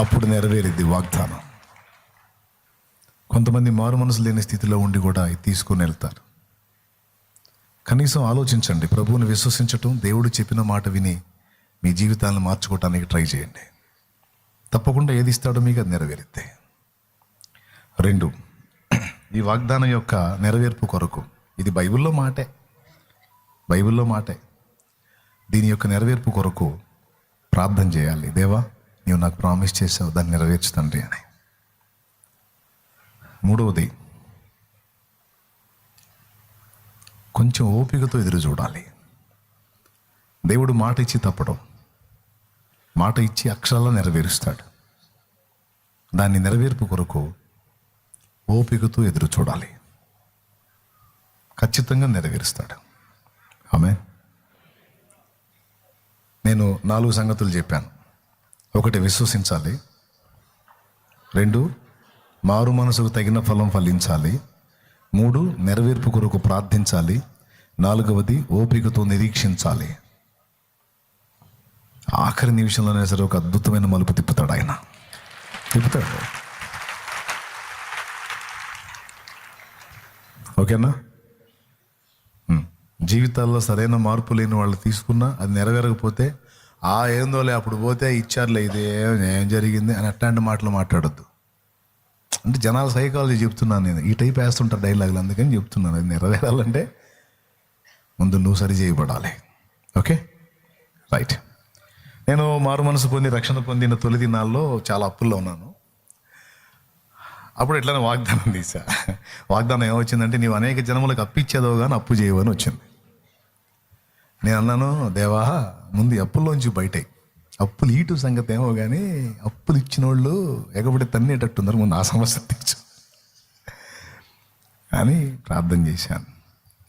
అప్పుడు నెరవేరిద్ది వాగ్దానం. కొంతమంది మారు మనసు లేని స్థితిలో ఉండి కూడా తీసుకుని వెళ్తారు. కనీసం ఆలోచించండి. ప్రభువుని విశ్వసించటం, దేవుడు చెప్పిన మాట విని మీ జీవితాలను మార్చుకోవటానికి ట్రై చేయండి. తప్పకుండా ఏది ఇస్తాడో మీకు అది నెరవేరిద్ది. 2, ఈ వాగ్దానం యొక్క నెరవేర్పు కొరకు, ఇది బైబిల్లో మాటే. దీని యొక్క నెరవేర్పు కొరకు ప్రార్థన చేయాలి. దేవా, నీవు నాకు ప్రామిస్ చేసావు, దాన్ని నెరవేర్చు తండ్రి అని. 3వది, కొంచెం ఓపికతో ఎదురు చూడాలి. దేవుడు మాట ఇచ్చి తప్పడం, మాట ఇచ్చి అక్షరాల్లో నెరవేరుస్తాడు. దాన్ని నెరవేర్పు కొరకు ఓపికతో ఎదురు చూడాలి. ఖచ్చితంగా నెరవేరుస్తాడు. ఆమేన్. నేను 4 సంగతులు చెప్పాను. 1, విశ్వసించాలి. 2, మారు మనసుకు తగిన ఫలం ఫలించాలి. 3, నెరవేర్పు కొరకు ప్రార్థించాలి. 4వది, ఓపికతో నిరీక్షించాలి. ఆఖరి నిమిషంలోనే సరే ఒక అద్భుతమైన మలుపు తిప్పుతాడు ఆయన. ఓకేనా? జీవితాల్లో సరైన మార్పు లేని వాళ్ళు తీసుకున్నా అది నెరవేరకపోతే ఏందోలే అప్పుడు పోతే ఇచ్చారులే, ఇది ఏం జరిగింది అని అట్లాంటి మాటలు మాట్లాడొద్దు. అంటే జనాల సైకాలజీ చెప్తున్నాను నేను. ఈ టైప్ వేస్తుంటారు డైలాగులు, అందుకని చెప్తున్నాను. అది నెరవేరాలంటే ముందు నువ్వు సరి చేయబడాలి. Okay, right. నేను మారు మనసు పొంది రక్షణ పొందిన తొలి దినాల్లో చాలా అప్పుల్లో ఉన్నాను. అప్పుడు ఎట్లనే వాగ్దానం తీసా. వాగ్దానం ఏమొచ్చిందంటే, నీవు అనేక జనములకు అప్పిచ్చేదో కానీ అప్పు చేయవు అని వచ్చింది. నేను అన్నాను, దేవా ముందు అప్పుల్లోంచి బయట, అప్పులు ఈటు సంగతి ఏమో కానీ అప్పులు ఇచ్చిన వాళ్ళు ఎగబడి తన్నేటట్టున్నారు, ముందు ఆ సమస్య తీర్చు అని ప్రార్థన చేశాను.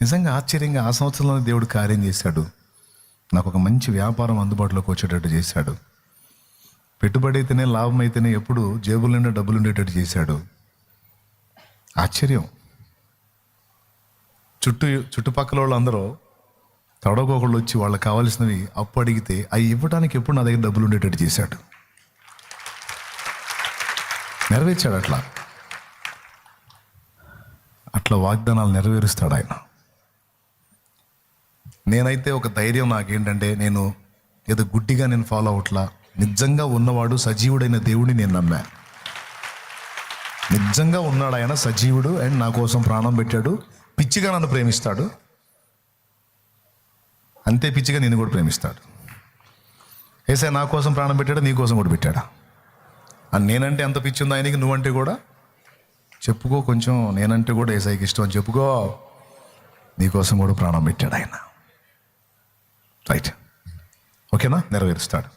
నిజంగా ఆశ్చర్యంగా ఆ సంవత్సరంలోనే దేవుడు కార్యం చేశాడు. నాకు ఒక మంచి వ్యాపారం అందుబాటులోకి వచ్చేటట్టు చేశాడు. పెట్టుబడి అయితేనే, లాభం అయితేనే, ఎప్పుడు జేబుల నిండా డబ్బులు ఉండేటట్టు చేశాడు. ఆశ్చర్యం. చుట్టుపక్కల వాళ్ళు అందరూ తడవకోకళ్ళు వచ్చి వాళ్ళకి కావాల్సినవి అప్పు అడిగితే అవి ఇవ్వడానికి ఎప్పుడు నా దగ్గర డబ్బులు ఉండేటట్టు చేశాడు. నెరవేర్చాడు. అట్లా వాగ్దానాలు నెరవేరుస్తాడు ఆయన. నేనైతే ఒక ధైర్యం నాకేంటంటే, నేను ఏదో గుడ్డిగా నేను ఫాలో అవట్లా. నిజంగా ఉన్నవాడు సజీవుడైన దేవుడిని నేను నమ్మా. నిజంగా ఉన్నాడు ఆయన, సజీవుడు, అండ్ నా కోసం ప్రాణం పెట్టాడు. పిచ్చిగా నన్ను ప్రేమిస్తాడు, అంతే పిచ్చిగా నేను కూడా ప్రేమిస్తాడు. ఏసై నా కోసం ప్రాణం పెట్టాడు, నీ కోసం కూడా పెట్టాడా? అని నేనంటే ఎంత పిచ్చి ఉంది ఆయనకి, నువ్వంటే కూడా చెప్పుకో. కొంచెం నేనంటే కూడా ఏసైకి ఇష్టం అని చెప్పుకో. నీ కోసం కూడా ప్రాణం పెట్టాడు ఆయన. రైట్, ఓకేనా? నెరవేరుస్తాడు.